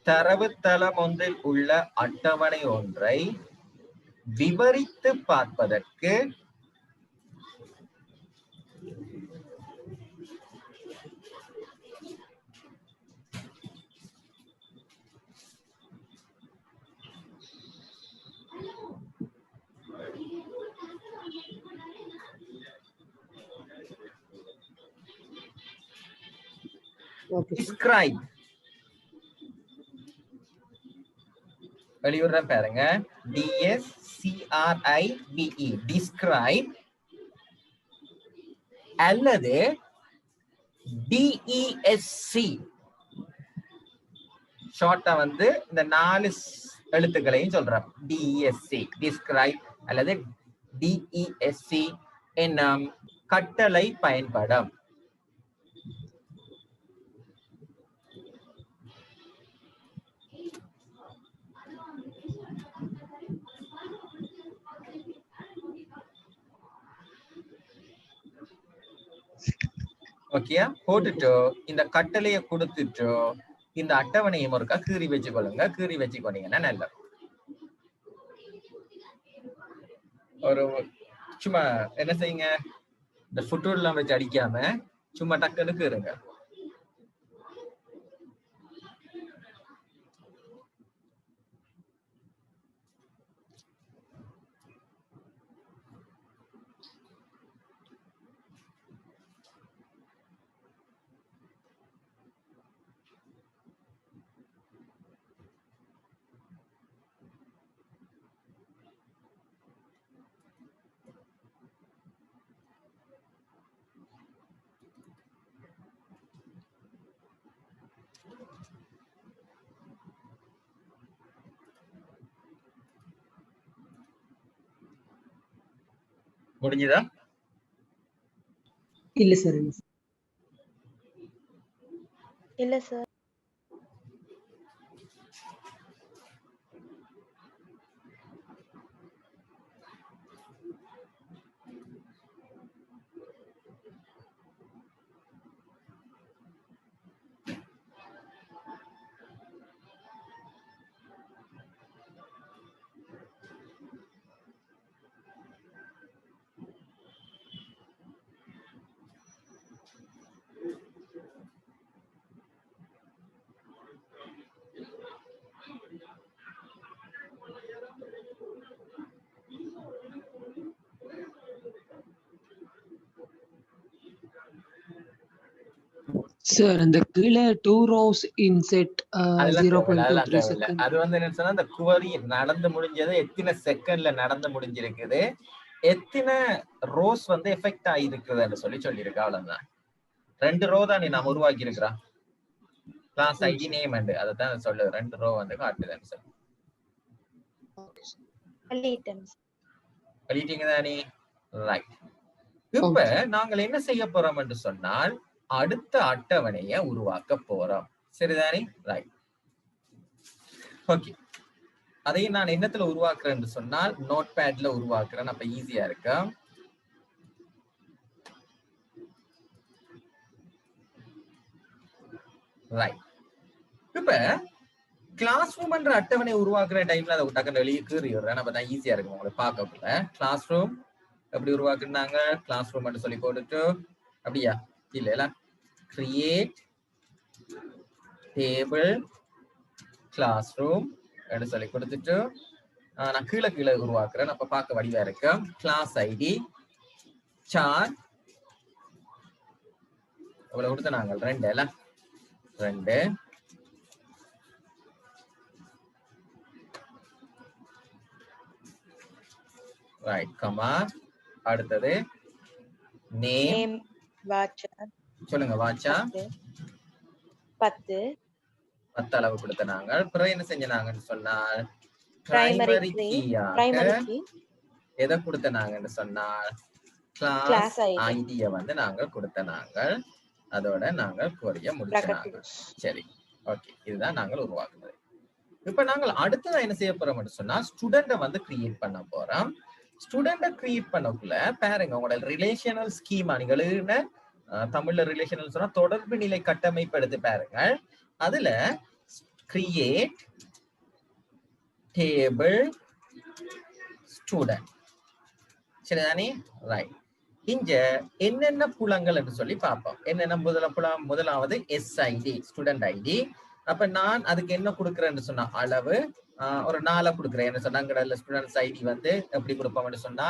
தரவுத்தளம் ஒன்றில் உள்ள அட்டவணை ஒன்றை விவரித்து பார்ப்பதற்கு describe வெளியூர்ல பாருங்க DSCRIBE describe அல்லது DESC ஷார்ட்டா வந்து இந்த 4 எழுத்துக்களையும் சொல்றேன். DESC describe அல்லது DESC என்னும் கட்டளை பயன்படும். ஓகே, போட்டுட்டு இந்த கட்டளையை கொடுத்துட்டு இந்த அட்டவணையை ஒருக்கா கீறி வச்சுக்கொள்ளுங்க. கீறி வச்சுக்கொண்டீங்கன்னா நல்ல ஒரு சும்மா என்ன செய்யுங்க, இந்த ஃபுட்டூர்லாம் வச்சு அடிக்காம சும்மா டக்குன்னு கீறுங்க. முடிஞ்சதா? இல்ல சார். இல்ல சார். சார் அந்த கீழே 2 rows insert 0.23 செகண்ட் அது வந்து என்ன சொன்னா அந்த குவரி நடந்து முடிஞ்சது எத்தனை செகண்ட்ல நடந்து முடிஞ்சிருக்குது, எத்தனை ரோஸ் வந்து எஃபெக்ட் ஆயிருக்குதுன்னு சொல்லியிருக்கா. அவ்வளவுதான். 2 ரோ தான் நான் உருவாக்கி இருக்கிறான். கிளாஸ் ஐடி நேம் அண்ட் அதான் சொல்லுது. 2 ரோ வந்து காட்டுதுன்னு சொல்லி பண்ணிட்டீங்க தானே? ரைட். இப்ப நாங்கள் என்ன செய்ய போறோம் என்று சொன்னால் அடுத்த அட்டவணையை உருவாக்க போறோம். சரிதானே? ரைட். ஓகே, அதையும் நான் என்னத்துல உருவாக்குறேன்னு சொன்னால் நோட் பேட்ல உருவாக்குறேன். அப்ப ஈஸியா இருக்கு. ரைட். இப்ப கிளாஸ் ரூம் என்ற அட்டவணை உருவாக்குற டைம்ல அதை டக்குன்னு வெளியே கீறிடுறேன். அப்ப தான் ஈஸியா இருக்கும் உங்களுக்கு பார்க்கக்குள்ள. கிளாஸ் ரூம் எப்படி உருவாக்குனாங்க? கிளாஸ் ரூம் சொல்லி போட்டுட்டு அப்படியா இல்ல கிரியேட் டேபிள் கிளாஸ் ரூம் சொல்லி கொடுத்துட்டு நான் கீழே கீழே உருவாக்குறேன். அப்ப பார்க்க வடிவா இருக்கு. கிளாஸ் ஐடி சார் இவ்வளவு கொடுத்த நாங்கள் 2 ரைட் கமா. அடுத்தது நேம் வாட்சா சொல்லுங்க. வாட்சா 10 அளவு கொடுத்த நாங்கள். பிறகு என்ன செஞ்சாங்கன்னு சொன்னால் பிரைமரி கீ எதை கொடுத்த நாங்கன்னு சொன்னால் கிளாஸ் ஐடியை வந்து நாங்கள் கொடுத்த நாங்கள். அதோட நாங்கள் கொரிய முடிச்சாங்க. சரி, ஓகே, இதுதான் நாங்கள் உருவாக்குனது. இப்ப நாங்கள் அடுத்ததான் என்ன செய்ய போறோம்னு சொன்னா ஸ்டூடெண்ட வந்து கிரியேட் பண்ண போறோம். ஸ்டூடெண்ட கிரியேட் பண்ணக்குள்ள பாருங்க, உங்களோட ரிலேஷனல் ஸ்கீமா நீங்கள் தமிழ்ல ரிலேஷனல் சொன்னா தொடர்பு நிலை கட்டமைப்பு எடுத்து பாருங்க. அதுல கிரியேட் டேபிள் ஸ்டூடெண்ட். சரிதானே? ரைட். இங்க என்னென்ன புலங்கள் என்று சொல்லி பார்ப்போம். என்னென்ன முதலாவது SID ஸ்டூடெண்ட் ஐடி. அப்ப நான் அதுக்கு என்ன கொடுக்குறேன்னு சொன்னா அளவு ஒரு 4 கொடுக்குறேன். என்ன சொன்னாங்க ஸ்டூடெண்ட்ஸ் ஐடி வந்து எப்படி கொடுப்போம்னு சொன்னா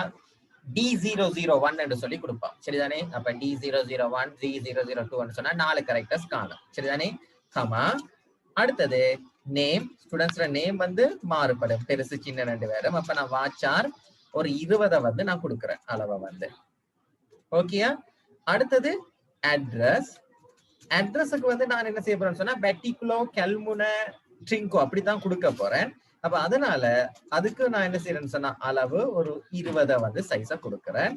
D001 என்று சொல்லி கொடுப்போம். சரிதானே? அப்ப D001 D002 சொன்னா 4 கேரக்டர்ஸ் காணும். சரிதானே? கமா அடுத்தது நேம். ஸ்டூடெண்ட்ஸ்ல நேம் வந்து மாறுபடும், பெருசு சின்ன 2 பேரும். அப்ப நான் வாச்சார் ஒரு 20 வந்து நான் கொடுக்குறேன் அளவை வந்து. ஓகேயா? அடுத்தது அட்ரஸ். அட்ரஸுக்கு வந்து நான் என்ன செய்ய போறேன்னு சொன்னா பெட்டிகுலோ கெல்முன ட்ரிங்கோ அப்படித்தான் கொடுக்க போறேன். அப்ப அதனால அதுக்கு நான் என்ன செய்யறேன்னு சொன்னா அளவு ஒரு 20 வந்து சைஸா கொடுக்குறேன்.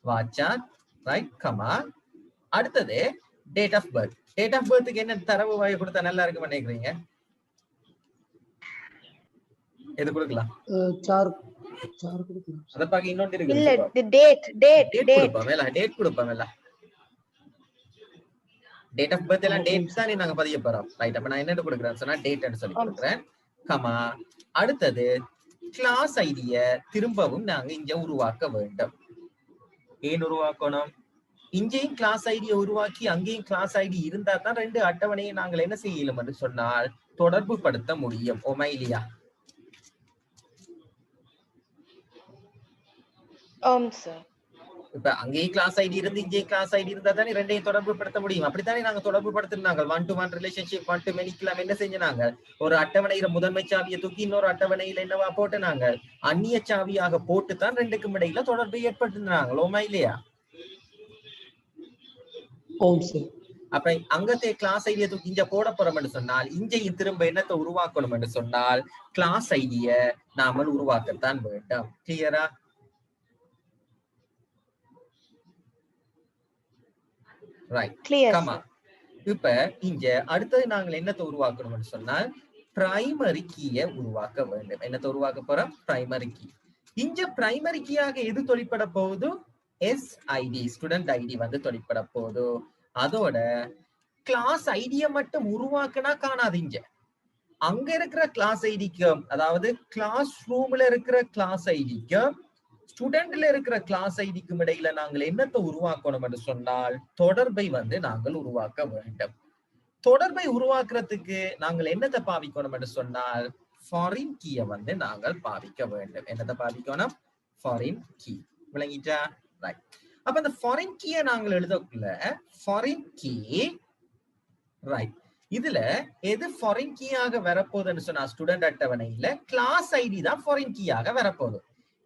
வாட்சார் ரைட் கமா. அடுத்தது date of birth. Date of பர்த்துக்கு என்ன தரவு வாய் கொடுத்தா நல்லா இருக்கும்னு நினைக்கிறீங்க? எது கொடுக்கலாம்? அத பாக்க இன்னொன்று இருக்கு. இல்ல டேட் கொடுப்போம். டேட் கொடுப்போம். டேட் ஆஃப் பர்த் எல்லாம் டேட் தான் நாங்க பதிய போறோம். ரைட். அப்ப நான் என்ன கொடுக்குறேன்னு சொன்னா டேட்னு சொல்லி கொடுக்குறேன். கமா அடுத்தது கிளாஸ் ஐடிய திரும்பவும் நாங்க இங்க உருவாக்க வேண்டும். ஏன் உருவாக்கணும்? இங்கேயும் கிளாஸ் ஐடியை உருவாக்கி அங்கேயும் கிளாஸ் ஐடி இருந்தா தான் 2 அட்டவணையை நாங்கள் என்ன செய்யலாம் என்று சொன்னால் தொடர்பு படுத்த முடியும். ஓமா இல்லையா? இப்ப அங்கேயும் கிளாஸ் ஐடி இருந்து இங்கேயும் கிளாஸ் ஐடி இருந்தா தானே 2ஐயும் தொடர்பு படுத்த முடியும். அப்படித்தானே நாங்க தொடர்பு படுத்திருந்தாங்க. 1-to-1 ரிலேஷன்ஷிப் 1-to-many என்ன செஞ்சாங்க? ஒரு அட்டவணையில முதன்மை சாவியை தூக்கி இன்னொரு அட்டவணையில என்னவா போட்டு நாங்க அந்நிய சாவியாக போட்டு தான் 2க்கும் இடையில தொடர்பு ஏற்படுத்தினாங்க. ஓமா இல்லையா? அப்ப அங்கத்தை கிளாஸ் ஐடியை தூக்கி இங்க போட போறோம் என்று சொன்னால் இங்கேயும் திரும்ப என்னத்தை உருவாக்கணும் என்று சொன்னால் கிளாஸ் ஐடிய நாமல் உருவாக்கத்தான் வேண்டும். கிளியரா? இப்ப இங்க அடுத்தது நாங்கள் என்னத்தை உருவாக்கணும்னு சொன்னால் பிரைமரி கீயை உருவாக்க வேண்டும். என்னத்தை உருவாக்க போறோம்? Primary key. இங்க பிரைமரி கீயாக எது தொழிற்பட போகுது? SID ஸ்டூடெண்ட் ஐடி வந்து தொழிற்பட போகுது. அதோட கிளாஸ் ஐடிய மட்டும் உருவாக்குனா காணாது. இங்க அங்க இருக்கிற கிளாஸ் ஐடிக்கும், அதாவது கிளாஸ் ரூம்ல இருக்கிற கிளாஸ் ஐடிக்கும் ஸ்டூடெண்ட்ல இருக்கிற கிளாஸ் ஐடிக்கும் இடையில நாங்கள் என்னத்தை உருவாக்கணும் என்று சொன்னால் தொடர்பை வந்து நாங்கள் உருவாக்க வேண்டும். தொடர்பை உருவாக்குறதுக்கு நாங்கள் என்னத்தை பாவிக்கணும் என்று சொன்னால் ஃபாரின் கீயை வந்து நாங்கள் பாவிக்க வேண்டும். என்னத்தை பாவிக்கணும்? Foreign key. விளங்கிட்டா? ரைட். அப்ப இந்த ஃபாரின் கீயை நாங்கள் எழுதக்குள்ள ஃபாரின் கீ ரைட். இதுல எது ஃபாரின் கீயாக வரப்போகுதுன்னு சொன்னா ஸ்டூடெண்ட் அட்டவணையில கிளாஸ் ஐடி தான் ஃபாரின் கீயாக வரப்போகுது.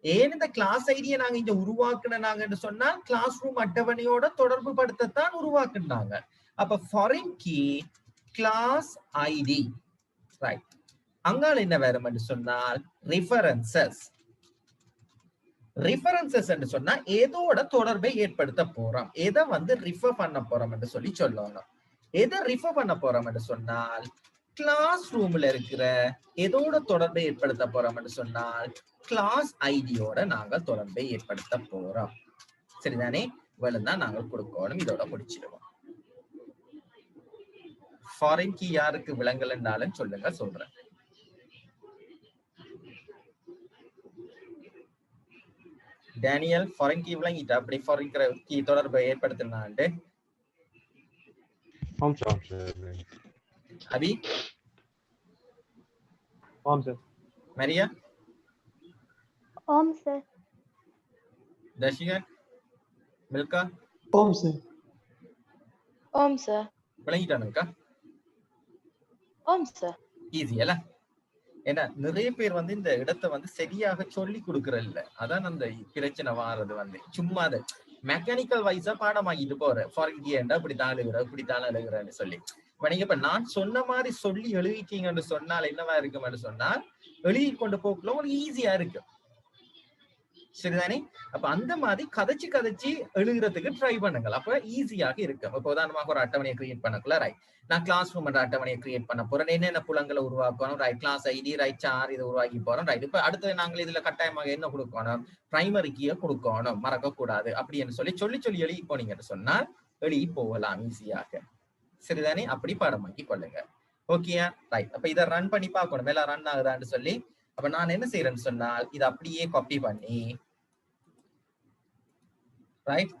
ஏன் இந்த கிளாஸ் ஐடியை நாங்க இங்க உருவாக்குனாங்கன்னு சொன்னா கிளாஸ் ரூம் அட்டவணையோட தொடர்பு படுத்தத்தான் உருவாக்குனாங்க. அப்ப foreign key class ID right. அங்கால என்ன வேறும்னு சொன்னால் ரிஃபரன்சஸ். ரிஃபரன்சஸ் என்று சொன்னா ஏதோட தொடர்பை ஏற்படுத்த போறோம். எதை வந்து ரிஃபர் பண்ண போறோம் என்று சொல்லி சொல்லணும். எதை ரிஃபர் பண்ண போறோம் என்று சொன்னால் கிளாஸ் ரூம்ல இருக்கிற எதோட தொடர்பை ஏற்படுத்த போறோம் என்று சொன்னால் கிளாஸ் ஐடியோட நாங்கள் தொடர்பை ஏற்படுத்த போறோம். சரிதானே? வேணும்னா நாங்கள் கொடுக்கணும். இதோட முடிச்சிடுவோம். ஃபாரின் கீ யாருக்கு விளங்கலன்னாலும் சொல்லுங்க, சொல்றேன். டேனியல் ஃபாரின் கீ விளங்கிட்டா? அப்படி ஃபாரின் கீ தொடர்பை ஏற்படுத்தினாண்டு அபி மரியா ஓம் சார். தர்ஷிகா மில்கா ஓம் சார். ஓம் சார். விளங்கிட்டானுக்கா? ஓம் சார். ஈஸி அல்ல? ஏன்னா நிறைய பேர் வந்து இந்த இடத்தை வந்து சரியாக சொல்லி கொடுக்கறது இல்ல. அதான் அந்த பிரச்சனை வாரது வந்து சும்மா அது மெக்கானிக்கல் வைஸா பாடமாக்கிட்டு போற ஃபாரின் கீ ஏண்டா இப்படித்தான் எழுதுற இப்படித்தான் எழுதுறன்னு சொல்லி. இப்ப நீங்க இப்ப நான் சொன்ன மாதிரி சொல்லி எழுதிட்டீங்கன்னு சொன்னால் என்னவா இருக்கும்னு சொன்னால் எழுதி கொண்டு போக்குள்ள உங்களுக்கு ஈஸியா இருக்கு. சரிதானே? அப்ப அந்த மாதிரி கதைச்சு கதைச்சு எழுதுறதுக்கு ட்ரை பண்ணுங்கள். அப்ப ஈஸியாக இருக்கும். இப்ப உதாரணமாக ஒரு அட்டவணையை கிரியேட் பண்ணக்குள்ள ரைட், நான் கிளாஸ் ரூம் என்ற அட்டவணையை கிரியேட் பண்ண போறேன். என்னென்ன புலங்களை உருவாக்கணும்? Right, class ID right sir இதை உருவாக்கி போறோம். ரைட். இப்ப அடுத்து நாங்கள் இதுல கட்டாயமாக என்ன கொடுக்கணும்? பிரைமரி கீயை கொடுக்கணும், மறக்க கூடாது அப்படின்னு சொல்லி சொல்லி எழுதி போனீங்கன்னு சொன்னா எழுதி போகலாம் ஈஸியாக. சரிதானே? அப்படி பாடமாக்கி கொள்ளுங்க. ஓகேயா ரைட். அப்ப இதை ரன் பண்ணி பார்க்கணும் மேல ரன் ஆகுதான்னு சொல்லி. அப்ப நான் என்ன செய்யறேன்னு சொன்னால் இதை அப்படியே காப்பி பண்ணி ரைட்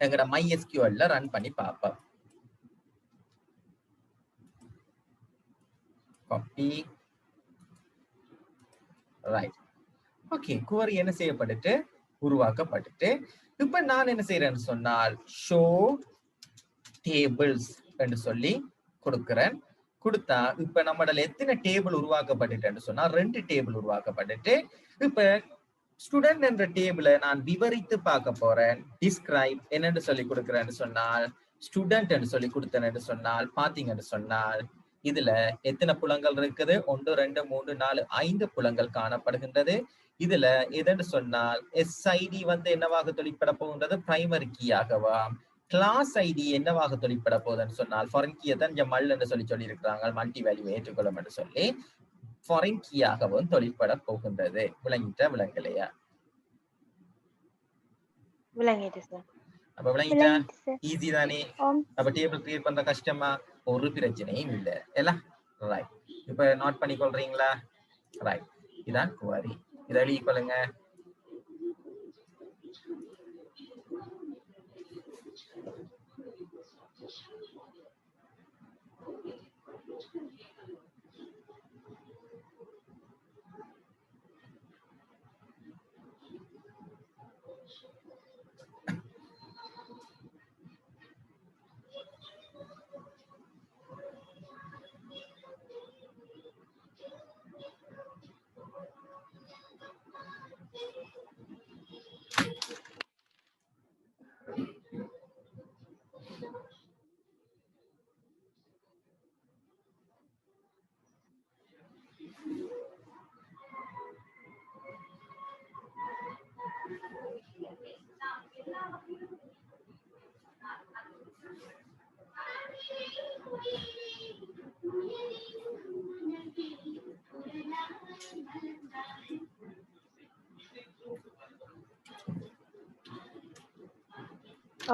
எங்கட MySQL ரன் பண்ணி பார்ப்போம். Copy right. ஓகே குவரி என்ன செய்யப்பட்டுட்டு உருவாக்கப்பட்டுட்டு இப்ப நான் என்ன செய்யறேன்னு சொன்னால் ஷோ டேபிள்ஸ் என்று சொல்லி கொடுக்கிறேன். கொடுத்தா இப்ப நம்மள எத்தனை டேபிள் உருவாக்கப்பட்டுட்டு சொன்னா 2 டேபிள் உருவாக்கப்பட்டுட்டு இப்ப ஸ்டூடெண்ட் என்ற டேபிளை நான் விவரித்து பார்க்க போறேன். டிஸ்கிரைப் என்னன்னு சொல்லி கொடுக்கிறேன்னு சொன்னால் ஸ்டூடெண்ட் என்று சொல்லி கொடுத்தேன்னு சொன்னால் பாத்தீங்கன்னு சொன்னால் இதுல எத்தனை புலங்கள் இருக்குது 1 2 3 4 5 புலங்கள் காணப்படுகின்றது. இதுல எதுன்னு சொன்னால் SID வந்து என்னவாக தொழிற்பட போகின்றது பிரைமரி கீயாகவா, கிளாஸ் ஐடி என்னவாக தொழிற்பட போகுதுன்னு சொன்னால் ஃபாரின் கீயை தான் மல் என்று சொல்லி இருக்கிறாங்க மல்டி வேல்யூ ஏற்றுக்கொள்ளும் என்று சொல்லி ஃபாரின் கீயாகவும் தொழிற்பட போகின்றது. விளங்கலையா? விளங்கிட்டு சார். அப்ப விளங்கிட்டா ஈஸி தானே. அப்ப டேபிள் கிரியேட் பண்ற கஷ்டமா? ஒரு பிரச்சனையும் இல்ல எல்லாம் ரைட். இப்ப நோட் பண்ணி கொள்றீங்களா? ரைட். இதான் குவரி. இதை எழுதி கொள்ளுங்க.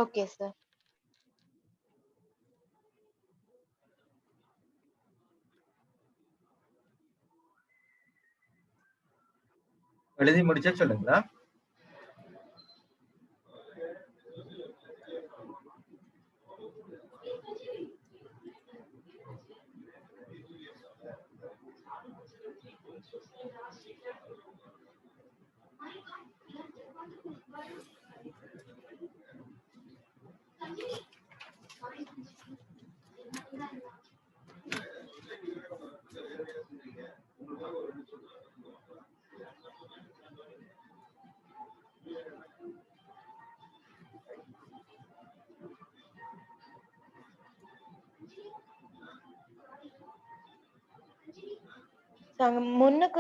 Okay, sir. எழுதி முடிச்சா சொல்லுங்களா? முன்னுக்கு